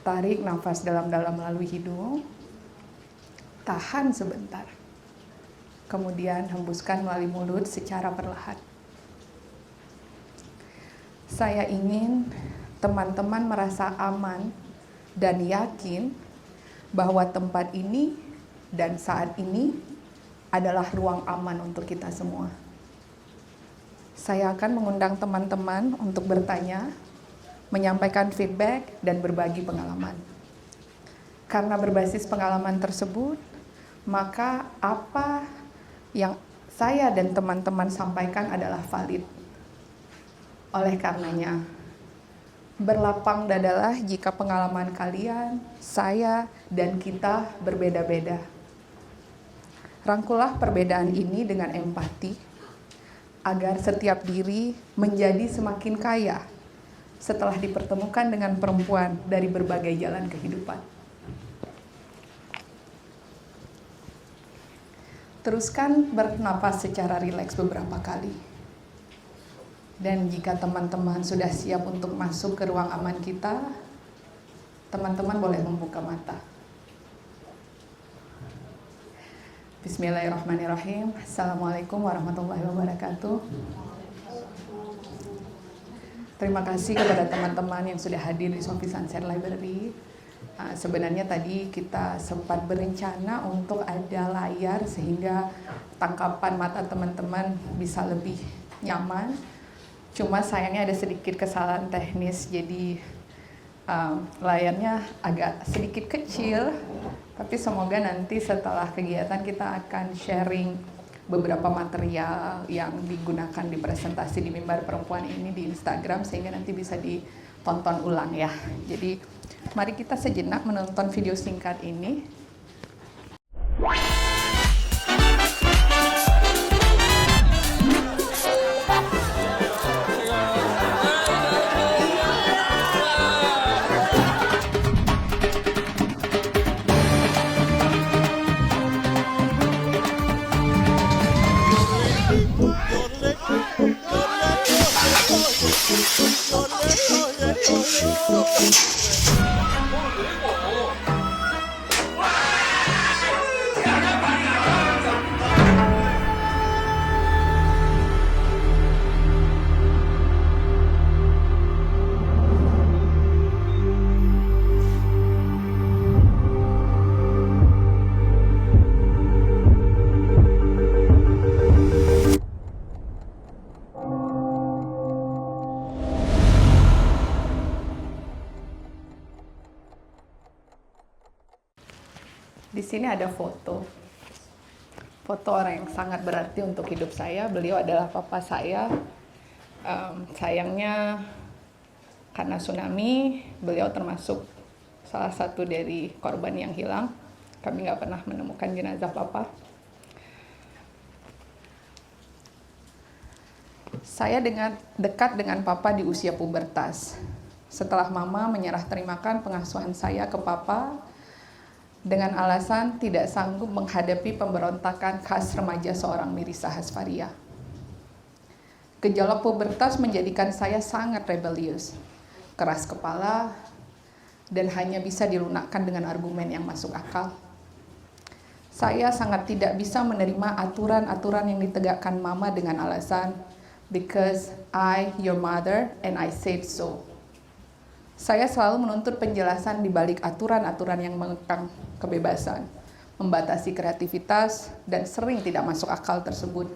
Tarik nafas dalam-dalam melalui hidung. Tahan sebentar. Kemudian hembuskan melalui mulut secara perlahan. Saya ingin teman-teman merasa aman dan yakin bahwa tempat ini dan saat ini adalah ruang aman untuk kita semua. Saya akan mengundang teman-teman untuk bertanya, menyampaikan feedback, dan berbagi pengalaman. Karena berbasis pengalaman tersebut, maka apa yang saya dan teman-teman sampaikan adalah valid. Oleh karenanya, berlapang dadalah jika pengalaman kalian, saya, dan kita berbeda-beda. Rangkulah perbedaan ini dengan empati, agar setiap diri menjadi semakin kaya setelah dipertemukan dengan perempuan dari berbagai jalan kehidupan. Teruskan bernapas secara rileks beberapa kali. Dan jika teman-teman sudah siap untuk masuk ke ruang aman kita, teman-teman boleh membuka mata. Bismillahirrahmanirrahim. Assalamualaikum warahmatullahi wabarakatuh. Terima kasih kepada teman-teman yang sudah hadir di Sophie Sunset Library. Sebenarnya tadi kita sempat berencana untuk ada layar sehingga tangkapan mata teman-teman bisa lebih nyaman. Cuma sayangnya ada sedikit kesalahan teknis, jadi layarnya agak sedikit kecil. Tapi semoga nanti setelah kegiatan kita akan sharing beberapa material yang digunakan di presentasi di Mimbar Perempuan ini di Instagram sehingga nanti bisa ditonton ulang ya. Jadi mari kita sejenak menonton video singkat ini. Di sini ada foto orang yang sangat berarti untuk hidup saya. Beliau adalah papa saya. Sayangnya karena tsunami, beliau termasuk salah satu dari korban yang hilang. Kami nggak pernah menemukan jenazah papa. Saya dekat dengan papa di usia pubertas. Setelah mama menyerah terimakan pengasuhan saya ke papa, dengan alasan tidak sanggup menghadapi pemberontakan khas remaja seorang Mirisa Hasfaria. Gejolak pubertas menjadikan saya sangat rebelius, keras kepala, dan hanya bisa dilunakkan dengan argumen yang masuk akal. Saya sangat tidak bisa menerima aturan-aturan yang ditegakkan mama dengan alasan, because I, your mother, and I said so. Saya selalu menuntut penjelasan di balik aturan-aturan yang mengekang kebebasan, membatasi kreativitas, dan sering tidak masuk akal tersebut.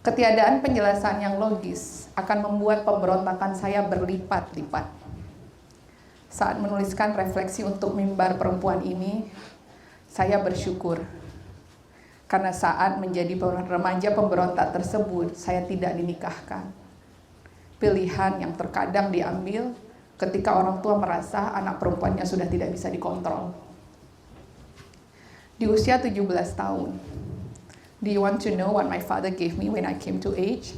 Ketiadaan penjelasan yang logis akan membuat pemberontakan saya berlipat-lipat. Saat menuliskan refleksi untuk Mimbar Perempuan ini, saya bersyukur. Karena saat menjadi remaja pemberontak tersebut, saya tidak dinikahkan. Pilihan yang terkadang diambil ketika orang tua merasa anak perempuannya sudah tidak bisa dikontrol. Di usia 17 tahun, do you want to know what my father gave me when I came to age?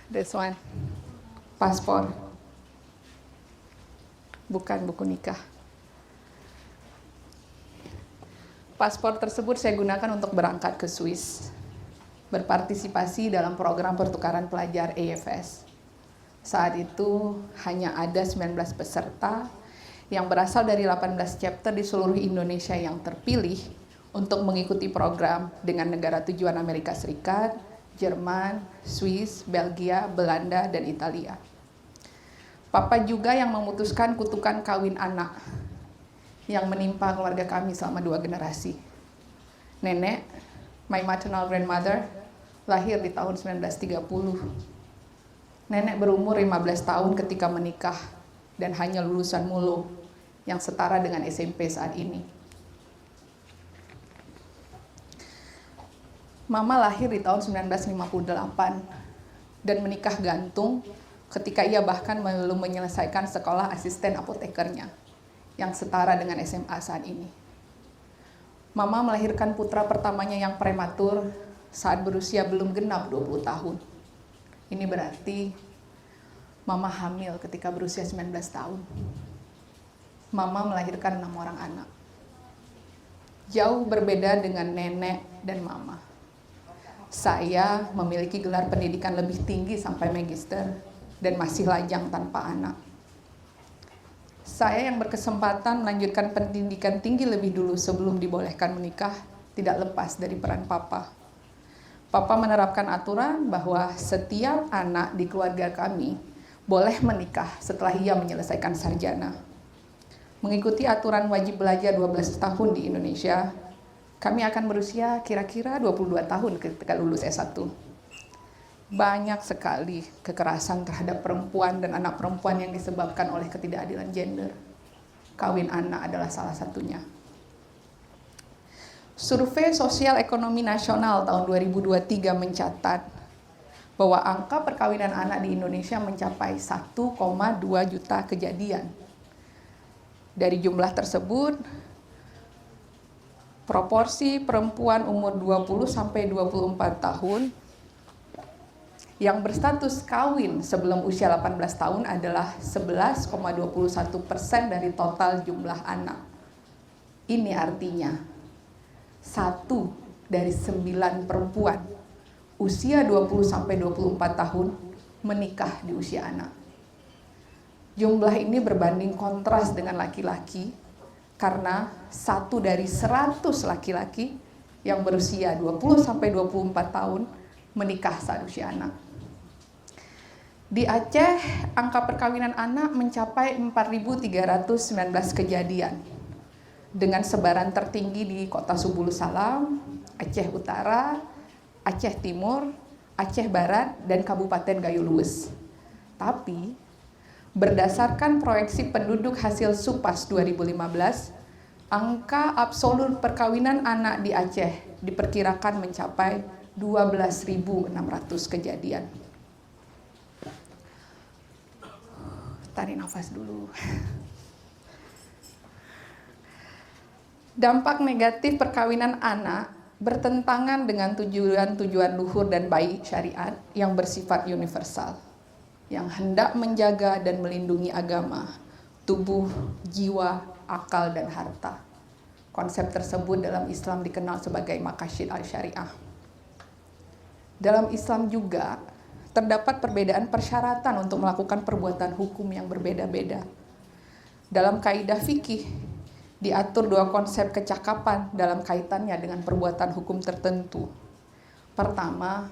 This one, paspor. Bukan buku nikah. Paspor tersebut saya gunakan untuk berangkat ke Swiss, berpartisipasi dalam program pertukaran pelajar AFS. Saat itu hanya ada 19 peserta yang berasal dari 18 chapter di seluruh Indonesia yang terpilih untuk mengikuti program dengan negara tujuan Amerika Serikat, Jerman, Swiss, Belgia, Belanda, dan Italia. Papa juga yang memutuskan kutukan kawin anak yang menimpa keluarga kami selama 2 generasi. Nenek, my maternal grandmother, lahir di tahun 1930. Nenek berumur 15 tahun ketika menikah dan hanya lulusan MULO yang setara dengan SMP saat ini. Mama lahir di tahun 1958 dan menikah gantung ketika ia bahkan belum menyelesaikan sekolah asisten apotekernya yang setara dengan SMA saat ini. Mama melahirkan putra pertamanya yang prematur saat berusia belum genap 20 tahun. Ini berarti Mama hamil ketika berusia 19 tahun. Mama melahirkan 6 orang anak. Jauh berbeda dengan nenek dan mama. Saya memiliki gelar pendidikan lebih tinggi sampai magister dan masih lajang tanpa anak. Saya yang berkesempatan melanjutkan pendidikan tinggi lebih dulu sebelum dibolehkan menikah tidak lepas dari peran papa. Papa menerapkan aturan bahwa setiap anak di keluarga kami boleh menikah setelah ia menyelesaikan sarjana. Mengikuti aturan wajib belajar 12 tahun di Indonesia, kami akan berusia kira-kira 22 tahun ketika lulus S1. Banyak sekali kekerasan terhadap perempuan dan anak perempuan yang disebabkan oleh ketidakadilan gender. Kawin anak adalah salah satunya. Survei Sosial Ekonomi Nasional tahun 2023 mencatat bahwa angka perkawinan anak di Indonesia mencapai 1,2 juta kejadian. Dari jumlah tersebut, proporsi perempuan umur 20-24 tahun yang berstatus kawin sebelum usia 18 tahun adalah 11,21% dari total jumlah anak. Ini artinya 1 dari 9 perempuan usia 20-24 tahun menikah di usia anak. Jumlah ini berbanding kontras dengan laki-laki karena 1 dari 100 laki-laki yang berusia 20-24 tahun menikah saat usia anak. Di Aceh, angka perkawinan anak mencapai 4.319 kejadian dengan sebaran tertinggi di Kota Subulu Salam, Aceh Utara, Aceh Timur, Aceh Barat, dan Kabupaten Gayo Luwes. Tapi, berdasarkan proyeksi penduduk hasil SUPAS 2015, angka absolut perkawinan anak di Aceh diperkirakan mencapai 12.600 kejadian. Tarik nafas dulu. Dampak negatif perkawinan anak bertentangan dengan tujuan-tujuan luhur dan baik syariat yang bersifat universal, yang hendak menjaga dan melindungi agama, tubuh, jiwa, akal, dan harta. Konsep tersebut dalam Islam dikenal sebagai maqasid al-syariah. Dalam Islam juga terdapat perbedaan persyaratan untuk melakukan perbuatan hukum yang berbeda-beda. Dalam kaidah fikih, diatur 2 konsep kecakapan dalam kaitannya dengan perbuatan hukum tertentu. Pertama,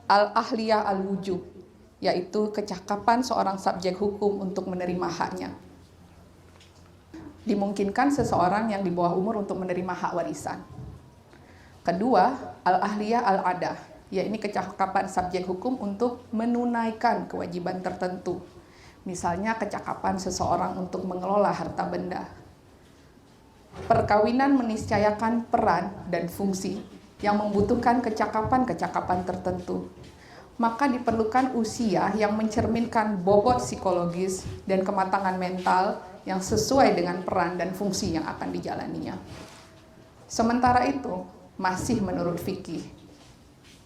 al-ahliyah al-wujub, yaitu kecakapan seorang subjek hukum untuk menerima haknya. Dimungkinkan seseorang yang di bawah umur untuk menerima hak warisan. Kedua, al-ahliyah al-adah, yaitu kecakapan subjek hukum untuk menunaikan kewajiban tertentu. Misalnya kecakapan seseorang untuk mengelola harta benda. Perkawinan meniscayakan peran dan fungsi yang membutuhkan kecakapan-kecakapan tertentu. Maka diperlukan usia yang mencerminkan bobot psikologis dan kematangan mental yang sesuai dengan peran dan fungsi yang akan dijalaninya. Sementara itu, masih menurut fikih,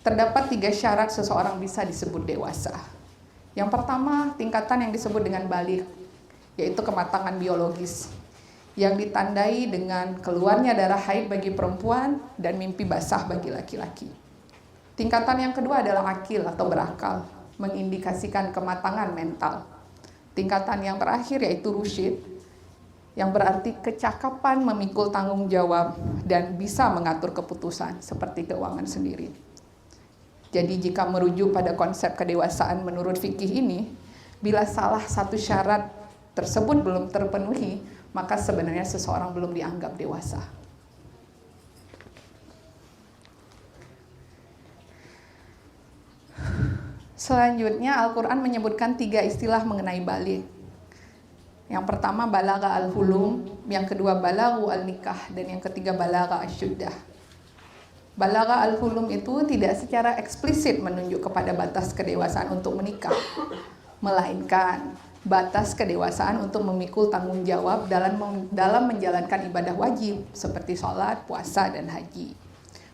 terdapat 3 syarat seseorang bisa disebut dewasa. Yang pertama, tingkatan yang disebut dengan baligh, yaitu kematangan biologis, yang ditandai dengan keluarnya darah haid bagi perempuan dan mimpi basah bagi laki-laki. Tingkatan yang kedua adalah akil atau berakal, mengindikasikan kematangan mental. Tingkatan yang terakhir yaitu rusyid, yang berarti kecakapan memikul tanggung jawab dan bisa mengatur keputusan seperti keuangan sendiri. Jadi jika merujuk pada konsep kedewasaan menurut fikih ini, bila salah satu syarat tersebut belum terpenuhi, maka sebenarnya seseorang belum dianggap dewasa. Selanjutnya, Al-Quran menyebutkan 3 istilah mengenai baligh. Yang pertama balagha al-hulum, yang kedua balaghu al-nikah, dan yang ketiga balagha asyuddah. Balagha al-hulum itu tidak secara eksplisit menunjuk kepada batas kedewasaan untuk menikah, melainkan batas kedewasaan untuk memikul tanggung jawab dalam menjalankan ibadah wajib seperti sholat, puasa, dan haji.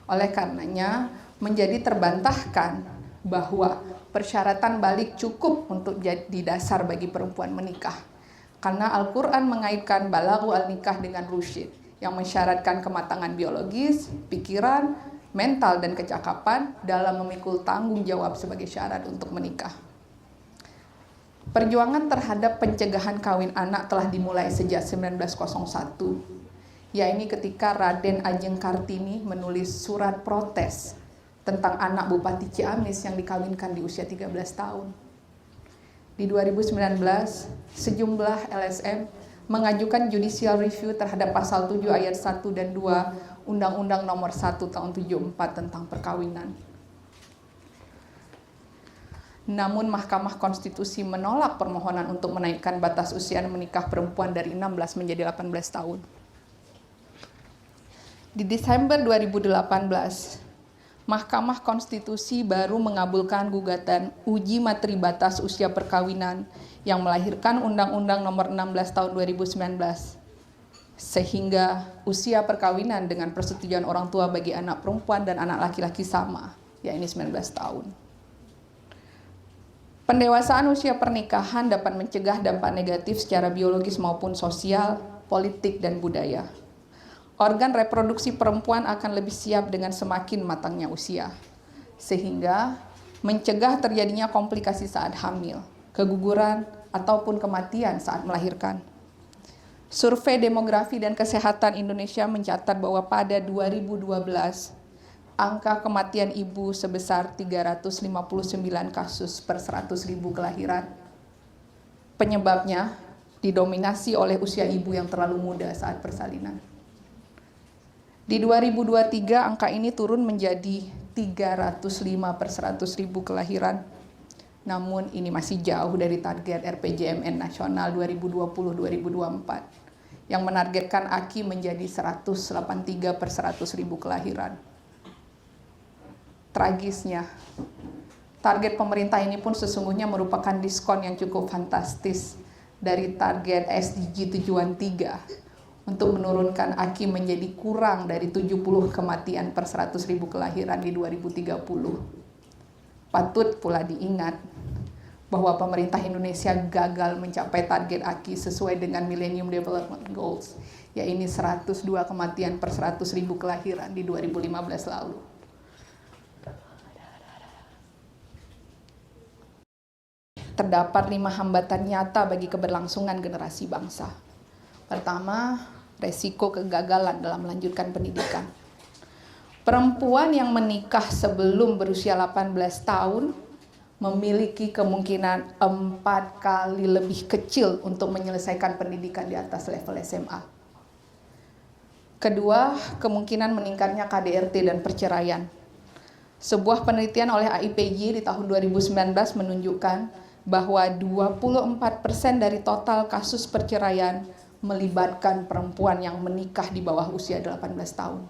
Oleh karenanya, menjadi terbantahkan bahwa persyaratan balik cukup untuk jadi dasar bagi perempuan menikah. Karena Al-Quran mengaitkan balaghu al-nikah dengan rusyid, yang mensyaratkan kematangan biologis, pikiran, mental, dan kecakapan dalam memikul tanggung jawab sebagai syarat untuk menikah. Perjuangan terhadap pencegahan kawin anak telah dimulai sejak 1901, yaitu ketika Raden Ajeng Kartini menulis surat protes tentang anak Bupati Ciamis yang dikawinkan di usia 13 tahun. Di 2019, sejumlah LSM mengajukan judicial review terhadap pasal 7 ayat 1 dan 2 Undang-Undang Nomor 1 Tahun 74 tentang perkawinan. Namun Mahkamah Konstitusi menolak permohonan untuk menaikkan batas usia menikah perempuan dari 16 menjadi 18 tahun. Di Desember 2018, Mahkamah Konstitusi baru mengabulkan gugatan uji materi batas usia perkawinan yang melahirkan Undang-Undang Nomor 16 Tahun 2019, sehingga usia perkawinan dengan persetujuan orang tua bagi anak perempuan dan anak laki-laki sama, yaitu 19 tahun. Pendewasaan usia pernikahan dapat mencegah dampak negatif secara biologis maupun sosial, politik, dan budaya. Organ reproduksi perempuan akan lebih siap dengan semakin matangnya usia, sehingga mencegah terjadinya komplikasi saat hamil, keguguran, ataupun kematian saat melahirkan. Survei Demografi dan Kesehatan Indonesia mencatat bahwa pada 2012, angka kematian ibu sebesar 359 kasus per 100.000 kelahiran. Penyebabnya didominasi oleh usia ibu yang terlalu muda saat persalinan. Di 2023 angka ini turun menjadi 305 per 100.000 kelahiran. Namun ini masih jauh dari target RPJMN nasional 2020-2024 yang menargetkan AKI menjadi 183 per 100.000 kelahiran. Tragisnya, target pemerintah ini pun sesungguhnya merupakan diskon yang cukup fantastis dari target SDG tujuan 3 untuk menurunkan AKI menjadi kurang dari 70 kematian per 100.000 kelahiran di 2030. Patut pula diingat bahwa pemerintah Indonesia gagal mencapai target AKI sesuai dengan Millennium Development Goals, yaitu 102 kematian per 100.000 kelahiran di 2015 lalu. Terdapat 5 hambatan nyata bagi keberlangsungan generasi bangsa. Pertama, resiko kegagalan dalam melanjutkan pendidikan. Perempuan yang menikah sebelum berusia 18 tahun memiliki kemungkinan 4 kali lebih kecil untuk menyelesaikan pendidikan di atas level SMA. Kedua, kemungkinan meningkatnya KDRT dan perceraian. Sebuah penelitian oleh AIPJ di tahun 2019 menunjukkan bahwa 24% dari total kasus perceraian melibatkan perempuan yang menikah di bawah usia 18 tahun.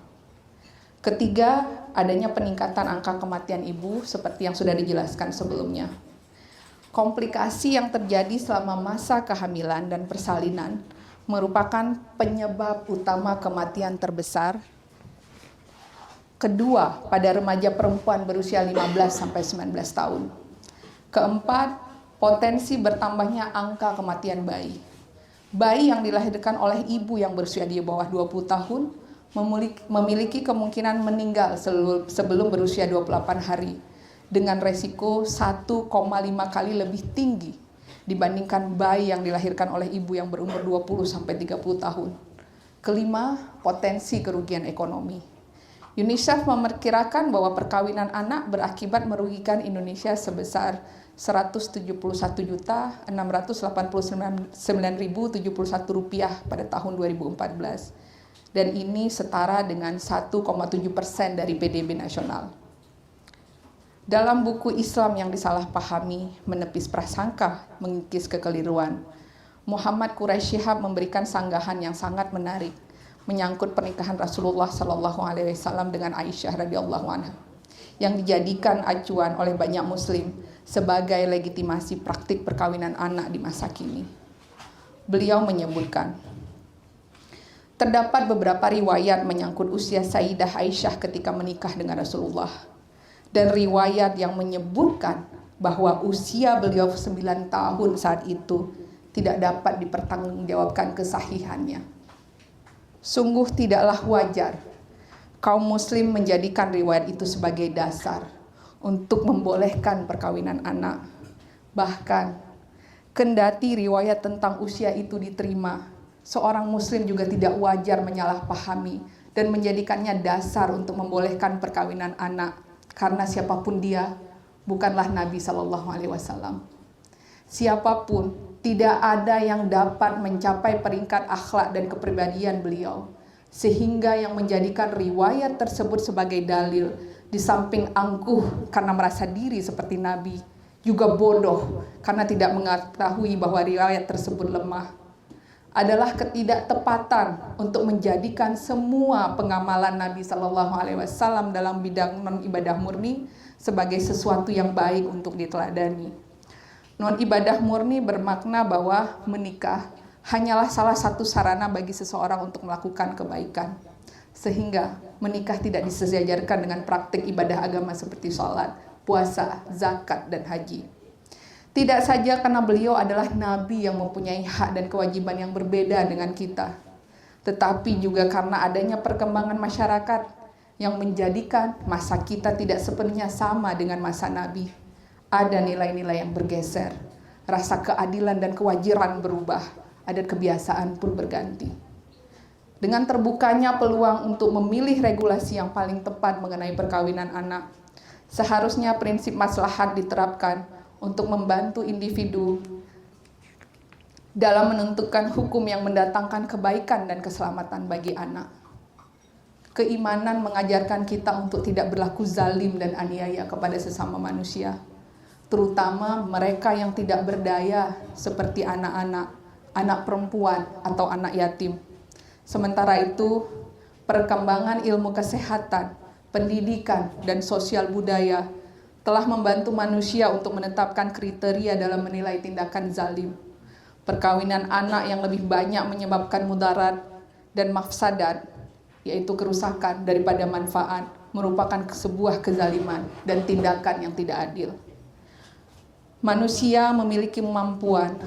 Ketiga, adanya peningkatan angka kematian ibu seperti yang sudah dijelaskan sebelumnya. Komplikasi yang terjadi selama masa kehamilan dan persalinan merupakan penyebab utama kematian terbesar. Kedua, pada remaja perempuan berusia 15-19 tahun. Keempat, potensi bertambahnya angka kematian bayi. Bayi yang dilahirkan oleh ibu yang berusia di bawah 20 tahun memiliki kemungkinan meninggal sebelum berusia 28 hari dengan resiko 1,5 kali lebih tinggi dibandingkan bayi yang dilahirkan oleh ibu yang berumur 20-30 tahun. Kelima, potensi kerugian ekonomi. UNICEF memperkirakan bahwa perkawinan anak berakibat merugikan Indonesia sebesar 171.689.071 rupiah pada tahun 2014. Dan ini setara dengan 1,7% dari PDB nasional. Dalam buku Islam yang disalahpahami, menepis prasangka, mengikis kekeliruan, Muhammad Quraisy Shihab memberikan sanggahan yang sangat menarik menyangkut pernikahan Rasulullah SAW dengan Aisyah radhiyallahu anha, yang dijadikan acuan oleh banyak Muslim sebagai legitimasi praktik perkawinan anak di masa kini. Beliau menyebutkan, terdapat beberapa riwayat menyangkut usia Sayyidah Aisyah ketika menikah dengan Rasulullah, dan riwayat yang menyebutkan bahwa usia beliau 9 tahun saat itu tidak dapat dipertanggungjawabkan kesahihannya. Sungguh tidaklah wajar kaum muslim menjadikan riwayat itu sebagai dasar untuk membolehkan perkawinan anak. Bahkan, kendati riwayat tentang usia itu diterima, seorang muslim juga tidak wajar menyalahpahami dan menjadikannya dasar untuk membolehkan perkawinan anak. Karena siapapun dia, bukanlah Nabi SAW. Siapapun, tidak ada yang dapat mencapai peringkat akhlak dan kepribadian beliau, sehingga yang menjadikan riwayat tersebut sebagai dalil, di samping angkuh karena merasa diri seperti Nabi, juga bodoh karena tidak mengetahui bahwa riwayat tersebut lemah, adalah ketidaktepatan untuk menjadikan semua pengamalan Nabi SAW dalam bidang non-ibadah murni sebagai sesuatu yang baik untuk diteladani. Non-ibadah murni bermakna bahwa menikah hanyalah salah satu sarana bagi seseorang untuk melakukan kebaikan, sehingga menikah tidak disejajarkan dengan praktik ibadah agama seperti sholat, puasa, zakat, dan haji. Tidak saja karena beliau adalah Nabi yang mempunyai hak dan kewajiban yang berbeda dengan kita, tetapi juga karena adanya perkembangan masyarakat yang menjadikan masa kita tidak sepenuhnya sama dengan masa Nabi. Ada nilai-nilai yang bergeser, rasa keadilan dan kewajiban berubah, adat kebiasaan pun berganti. Dengan terbukanya peluang untuk memilih regulasi yang paling tepat mengenai perkawinan anak, seharusnya prinsip maslahat diterapkan untuk membantu individu dalam menentukan hukum yang mendatangkan kebaikan dan keselamatan bagi anak. Keimanan mengajarkan kita untuk tidak berlaku zalim dan aniaya kepada sesama manusia, terutama mereka yang tidak berdaya seperti anak-anak, anak perempuan, atau anak yatim. Sementara itu, perkembangan ilmu kesehatan, pendidikan, dan sosial budaya telah membantu manusia untuk menetapkan kriteria dalam menilai tindakan zalim. Perkawinan anak yang lebih banyak menyebabkan mudarat dan mafsadat, yaitu kerusakan daripada manfaat, merupakan sebuah kezaliman dan tindakan yang tidak adil. Manusia memiliki kemampuan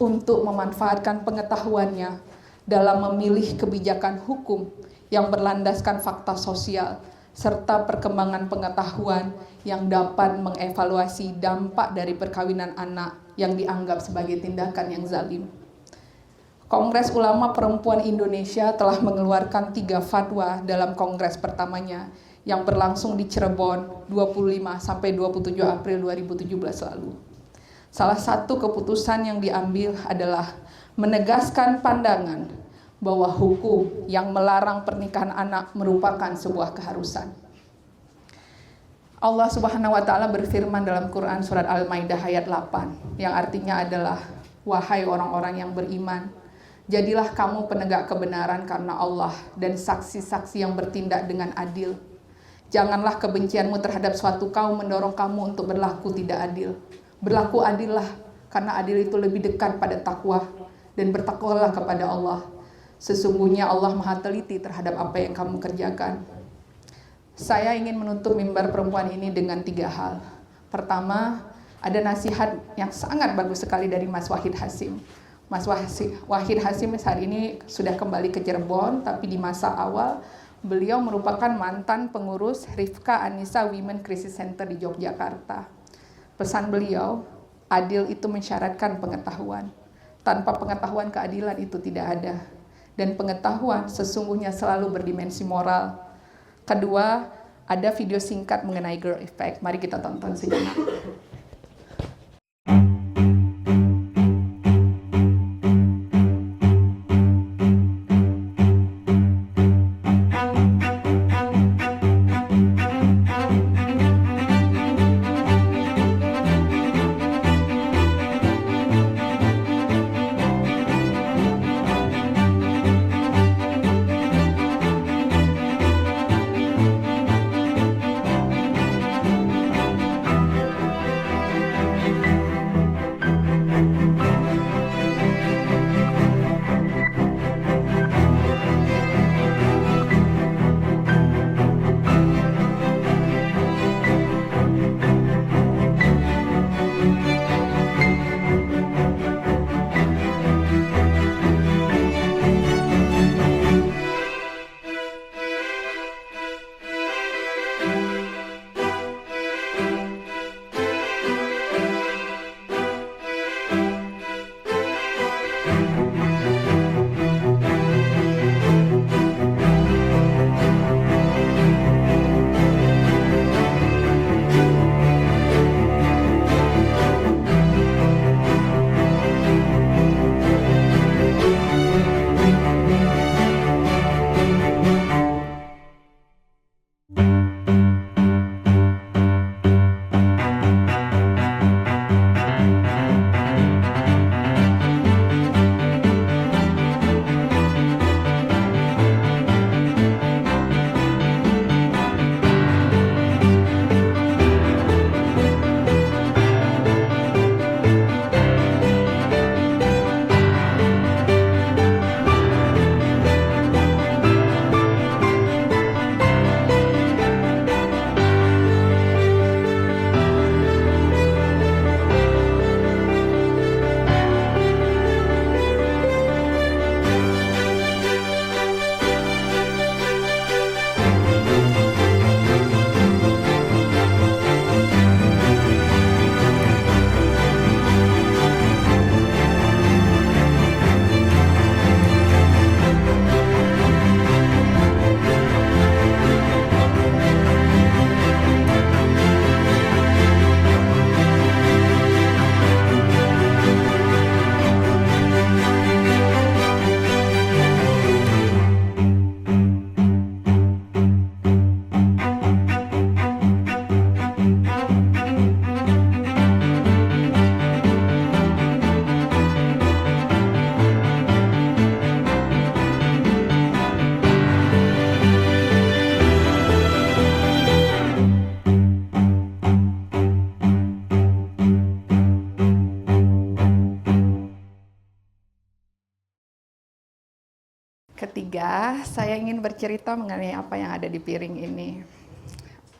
untuk memanfaatkan pengetahuannya dalam memilih kebijakan hukum yang berlandaskan fakta sosial, serta perkembangan pengetahuan yang dapat mengevaluasi dampak dari perkawinan anak yang dianggap sebagai tindakan yang zalim. Kongres Ulama Perempuan Indonesia telah mengeluarkan 3 fatwa dalam kongres pertamanya yang berlangsung di Cirebon 25-27 April 2017 lalu. Salah satu keputusan yang diambil adalah menegaskan pandangan bahwa hukum yang melarang pernikahan anak merupakan sebuah keharusan. Allah Subhanahu wa taala berfirman dalam Quran surat Al-Maidah ayat 8 yang artinya adalah, wahai orang-orang yang beriman, jadilah kamu penegak kebenaran karena Allah dan saksi-saksi yang bertindak dengan adil. Janganlah kebencianmu terhadap suatu kaum mendorong kamu untuk berlaku tidak adil. Berlaku adillah, karena adil itu lebih dekat pada takwa, dan bertakwalah kepada Allah. Sesungguhnya Allah Maha Teliti terhadap apa yang kamu kerjakan. Saya ingin menutup mimbar perempuan ini dengan 3 hal. Pertama, ada nasihat yang sangat bagus sekali dari Mas Wahid Hasyim. Mas Wahid Hasyim saat ini sudah kembali ke Cirebon, tapi di masa awal Beliau merupakan mantan pengurus Rifka Anissa Women Crisis Center di Yogyakarta. Pesan beliau, adil itu mensyaratkan pengetahuan. Tanpa pengetahuan keadilan itu tidak ada. Dan pengetahuan sesungguhnya selalu berdimensi moral. Kedua, ada video singkat mengenai Girl Effect. Mari kita tonton sejenak. Ketiga, saya ingin bercerita mengenai apa yang ada di piring ini.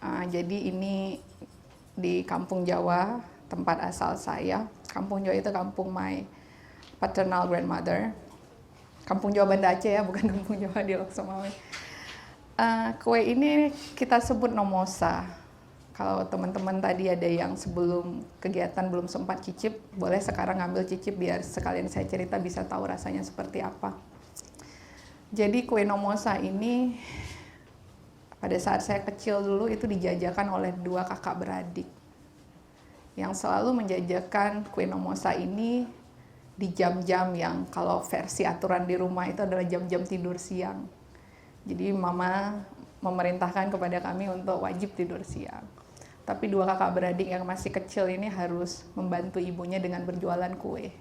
Jadi ini di Kampung Jawa, tempat asal saya. Kampung Jawa itu kampung my paternal grandmother. Kampung Jawa Banda Aceh ya, bukan Kampung Jawa di Lok Sumawe. Kue ini kita sebut nomosa. Kalau teman-teman tadi ada yang sebelum kegiatan belum sempat cicip, boleh sekarang ngambil cicip biar sekalian saya cerita bisa tahu rasanya seperti apa. Jadi kue nomosa ini pada saat saya kecil dulu itu dijajakan oleh dua kakak beradik yang selalu menjajakan kue nomosa ini di jam-jam yang kalau versi aturan di rumah itu adalah jam-jam tidur siang. Jadi mama memerintahkan kepada kami untuk wajib tidur siang. Tapi dua kakak beradik yang masih kecil ini harus membantu ibunya dengan berjualan kue.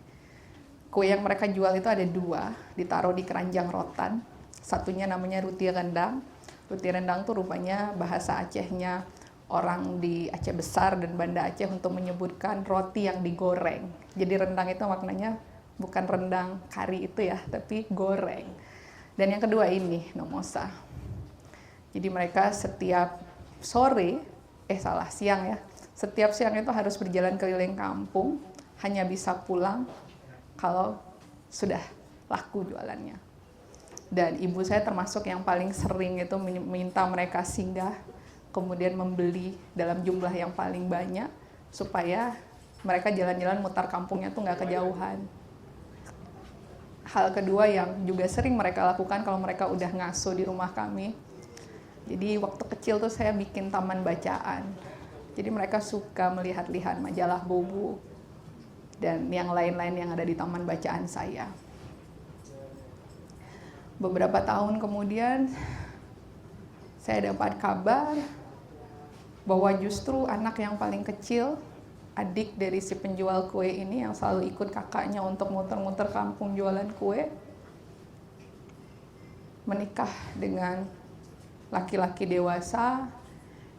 Kue yang mereka jual itu ada dua, ditaruh di keranjang rotan. Satunya namanya ruti rendang. Ruti rendang tuh rupanya bahasa Acehnya orang di Aceh Besar dan Banda Aceh untuk menyebutkan roti yang digoreng. Jadi rendang itu maknanya bukan rendang kari itu ya, tapi goreng. Dan yang kedua ini, nomosa. Jadi mereka setiap siang ya. Setiap siang itu harus berjalan keliling kampung, hanya bisa pulang kalau sudah laku jualannya. Dan ibu saya termasuk yang paling sering itu minta mereka singgah, kemudian membeli dalam jumlah yang paling banyak, supaya mereka jalan-jalan mutar kampungnya tuh nggak kejauhan. Hal kedua yang juga sering mereka lakukan kalau mereka udah ngasuh di rumah kami, jadi waktu kecil tuh saya bikin taman bacaan. Jadi mereka suka melihat-lihat majalah Bobo dan yang lain-lain yang ada di taman bacaan saya. Beberapa tahun kemudian saya dapat kabar bahwa justru anak yang paling kecil, adik dari si penjual kue ini yang selalu ikut kakaknya untuk muter-muter kampung jualan kue, menikah dengan laki-laki dewasa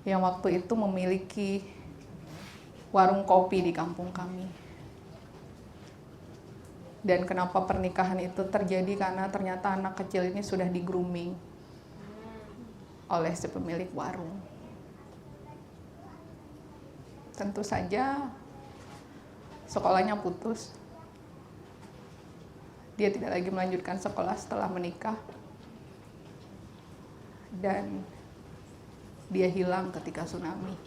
yang waktu itu memiliki warung kopi di kampung kami. Dan kenapa pernikahan itu terjadi? Karena ternyata anak kecil ini sudah di-grooming oleh si pemilik warung. Tentu saja sekolahnya putus. Dia tidak lagi melanjutkan sekolah setelah menikah. Dan dia hilang ketika tsunami.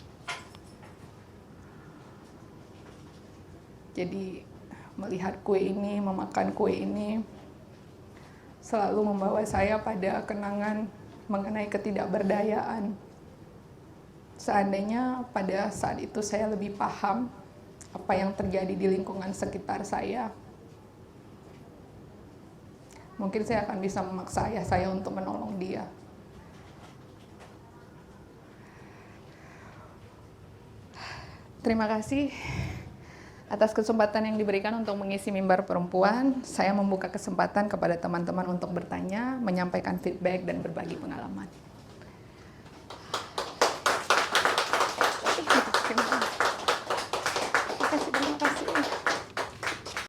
Jadi melihat kue ini, memakan kue ini, selalu membawa saya pada kenangan mengenai ketidakberdayaan. Seandainya pada saat itu saya lebih paham apa yang terjadi di lingkungan sekitar saya, mungkin saya akan bisa memaksa ayah saya untuk menolong dia. Terima kasih atas kesempatan yang diberikan untuk mengisi mimbar perempuan. Saya membuka kesempatan kepada teman-teman untuk bertanya, menyampaikan feedback, dan berbagi pengalaman.